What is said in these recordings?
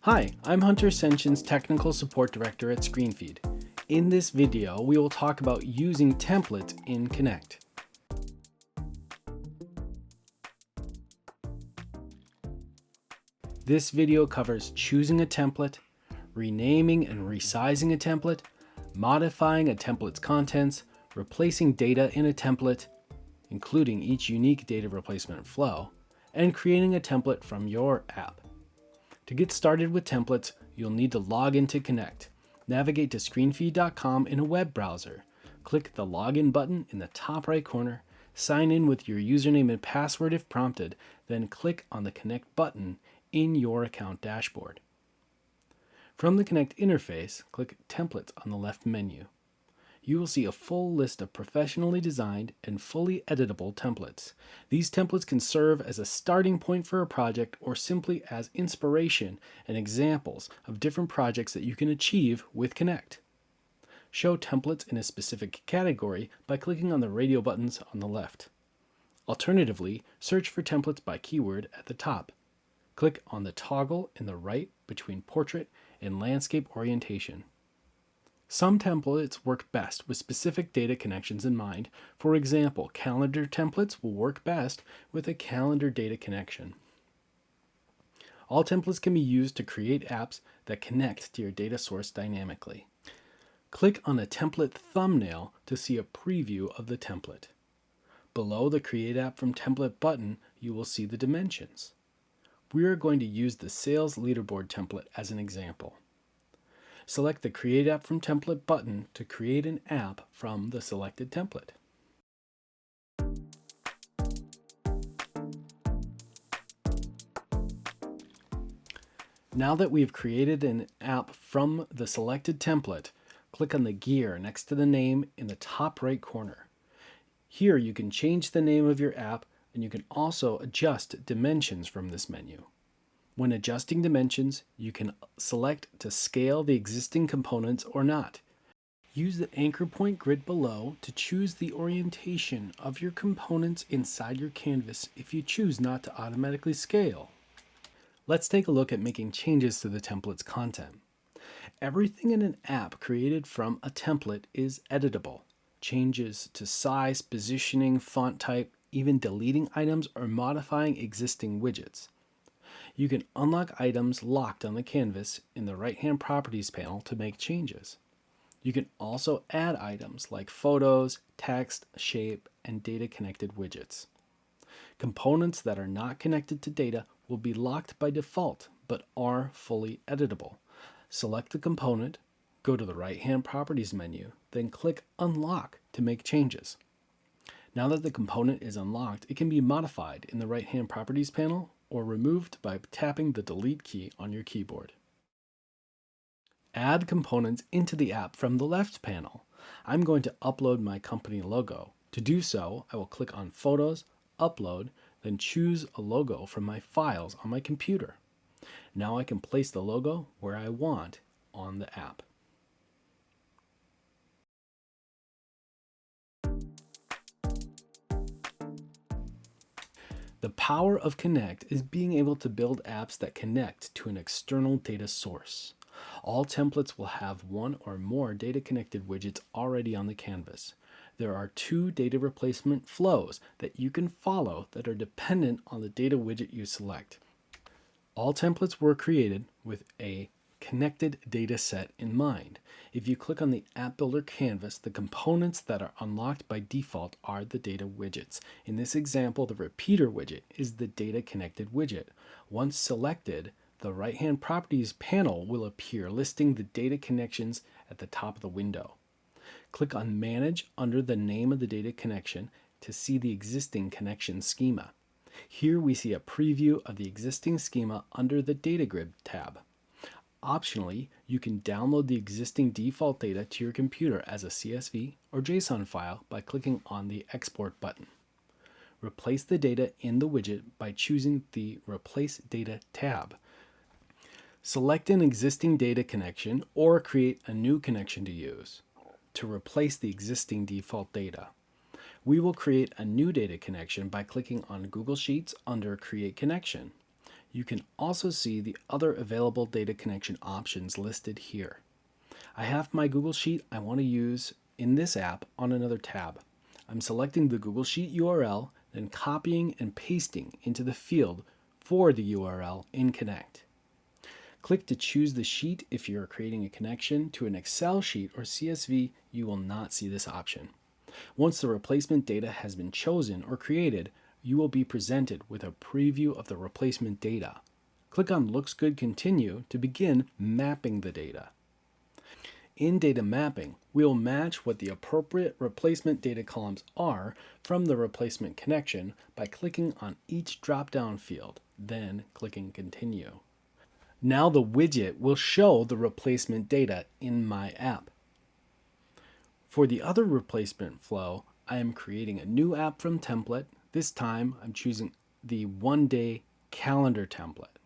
Hi, I'm Hunter Senshin's Technical Support Director at Screenfeed. In this video, we will talk about using templates in Connect. This video covers choosing a template, renaming and resizing a template, modifying a template's contents, replacing data in a template, including each unique data replacement flow, and creating a template from your app. To get started with templates, you'll need to log into Connect. Navigate to screenfeed.com in a web browser. Click the Login button in the top right corner, sign in with your username and password if prompted, then click on the Connect button in your account dashboard. From the Connect interface, click Templates on the left menu. You will see a full list of professionally designed and fully editable templates. These templates can serve as a starting point for a project or simply as inspiration and examples of different projects that you can achieve with Connect. Show templates in a specific category by clicking on the radio buttons on the left. Alternatively, search for templates by keyword at the top. Click on the toggle in the right between portrait and landscape orientation. Some templates work best with specific data connections in mind. For example, calendar templates will work best with a calendar data connection. All templates can be used to create apps that connect to your data source dynamically. Click on a template thumbnail to see a preview of the template. Below the Create App from Template button, you will see the dimensions. We are going to use the Sales Leaderboard template as an example. Select the Create App from Template button to create an app from the selected template. Now that we've created an app from the selected template, click on the gear next to the name in the top right corner. Here you can change the name of your app, and you can also adjust dimensions from this menu. When adjusting dimensions, you can select to scale the existing components or not. Use the anchor point grid below to choose the orientation of your components inside your canvas if you choose not to automatically scale. Let's take a look at making changes to the template's content. Everything in an app created from a template is editable. Changes to size, positioning, font type, even deleting items or modifying existing widgets. You can unlock items locked on the canvas in the right-hand Properties panel to make changes. You can also add items like photos, text, shape, and data-connected widgets. Components that are not connected to data will be locked by default, but are fully editable. Select the component, go to the right-hand Properties menu, then click Unlock to make changes. Now that the component is unlocked, it can be modified in the right-hand Properties panel or removed by tapping the Delete key on your keyboard. Add components into the app from the left panel. I'm going to upload my company logo. To do so, I will click on Photos, Upload, then choose a logo from my files on my computer. Now I can place the logo where I want on the app. The power of Connect is being able to build apps that connect to an external data source. All templates will have one or more data-connected widgets already on the canvas. There are 2 data replacement flows that you can follow that are dependent on the data widget you select. All templates were created with a connected data set in mind. If you click on the App Builder canvas, the components that are unlocked by default are the data widgets. In this example, the repeater widget is the data connected widget. Once selected, the right-hand Properties panel will appear listing the data connections at the top of the window. Click on Manage under the name of the data connection to see the existing connection schema. Here we see a preview of the existing schema under the Data Grid tab. Optionally, you can download the existing default data to your computer as a CSV or JSON file by clicking on the Export button. Replace the data in the widget by choosing the Replace Data tab. Select an existing data connection or create a new connection to use to replace the existing default data. We will create a new data connection by clicking on Google Sheets under Create Connection. You can also see the other available data connection options listed here. I have my Google Sheet I want to use in this app on another tab. I'm selecting the Google Sheet URL, then copying and pasting into the field for the URL in Connect. Click to choose the sheet if you are creating a connection to an Excel sheet or CSV. You will not see this option. Once the replacement data has been chosen or created, you will be presented with a preview of the replacement data. Click on Looks Good Continue to begin mapping the data. In data mapping, we will match what the appropriate replacement data columns are from the replacement connection by clicking on each drop-down field, then clicking Continue. Now the widget will show the replacement data in my app. For the other replacement flow, I am creating a new app from template. This time I'm choosing the one-day calendar template.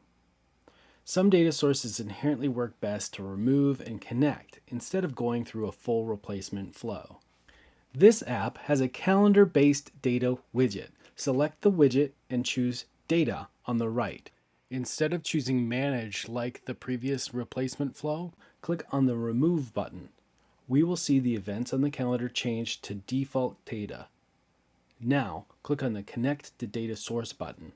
Some data sources inherently work best to remove and connect instead of going through a full replacement flow. This app has a calendar-based data widget. Select the widget and choose Data on the right. Instead of choosing Manage like the previous replacement flow, click on the Remove button. We will see the events on the calendar change to default data. Now, click on the Connect to Data Source button.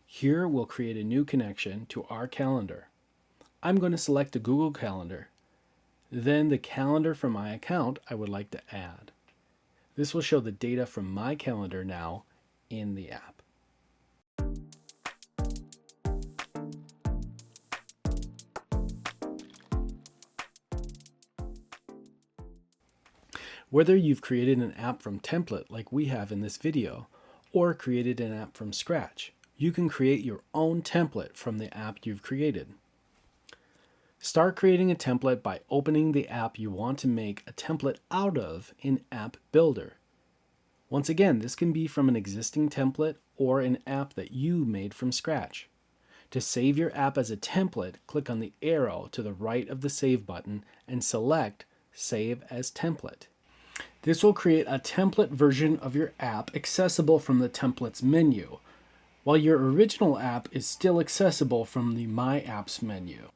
Here we'll create a new connection to our calendar. I'm going to select a Google Calendar, then the calendar from my account I would like to add. This will show the data from my calendar now in the app. Whether you've created an app from template like we have in this video, or created an app from scratch, you can create your own template from the app you've created. Start creating a template by opening the app you want to make a template out of in App Builder. Once again, this can be from an existing template or an app that you made from scratch. To save your app as a template, click on the arrow to the right of the Save button and select Save as Template. This will create a template version of your app accessible from the Templates menu, while your original app is still accessible from the My Apps menu.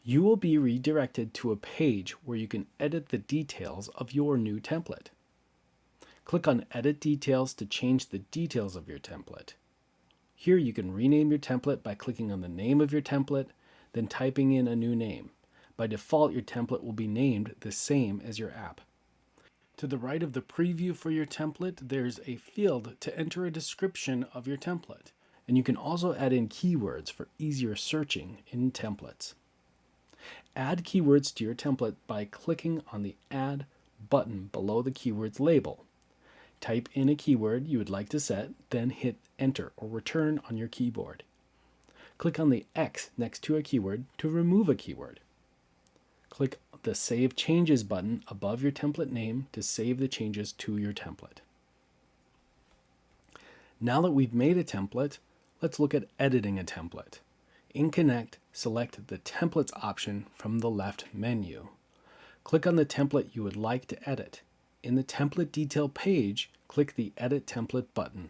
You will be redirected to a page where you can edit the details of your new template. Click on Edit Details to change the details of your template. Here you can rename your template by clicking on the name of your template, then typing in a new name. By default, your template will be named the same as your app. To the right of the preview for your template, there's a field to enter a description of your template. And you can also add in keywords for easier searching in templates. Add keywords to your template by clicking on the Add button below the keywords label. Type in a keyword you would like to set, then hit Enter or Return on your keyboard. Click on the X next to a keyword to remove a keyword. Click the Save Changes button above your template name to save the changes to your template. Now that we've made a template, let's look at editing a template. In Connect, select the Templates option from the left menu. Click on the template you would like to edit. In the Template Detail page, click the Edit Template button.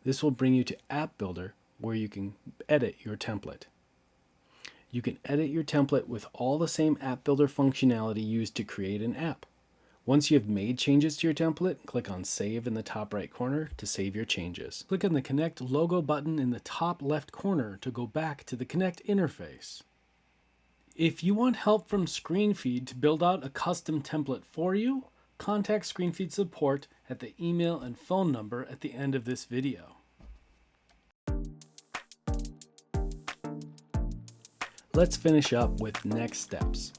This will bring you to App Builder, where you can edit your template. You can edit your template with all the same App Builder functionality used to create an app. Once you have made changes to your template, click on Save in the top right corner to save your changes. Click on the Connect logo button in the top left corner to go back to the Connect interface. If you want help from Screenfeed to build out a custom template for you, contact Screenfeed support at the email and phone number at the end of this video. Let's finish up with next steps.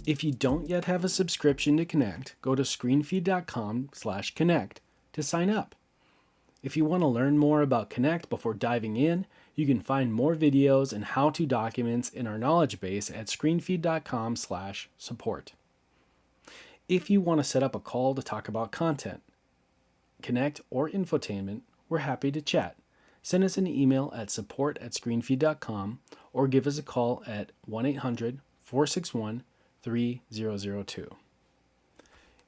If you don't yet have a subscription to Connect, go to screenfeed.com/connect to sign up. If you want to learn more about Connect before diving in, you can find more videos and how-to documents in our knowledge base at screenfeed.com/support. If you want to set up a call to talk about content, Connect, or infotainment, we're happy to chat. Send us an email at support@screenfeed.com or give us a call at 1-800-461-3002.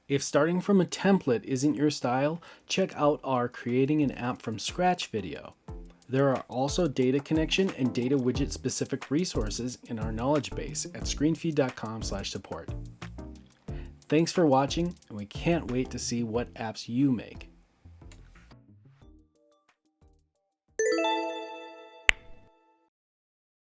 If starting from a template isn't your style, check out our Creating an App from Scratch video. There are also data connection and data widget specific resources in our knowledge base at screenfeed.com/support. Thanks for watching, and we can't wait to see what apps you make.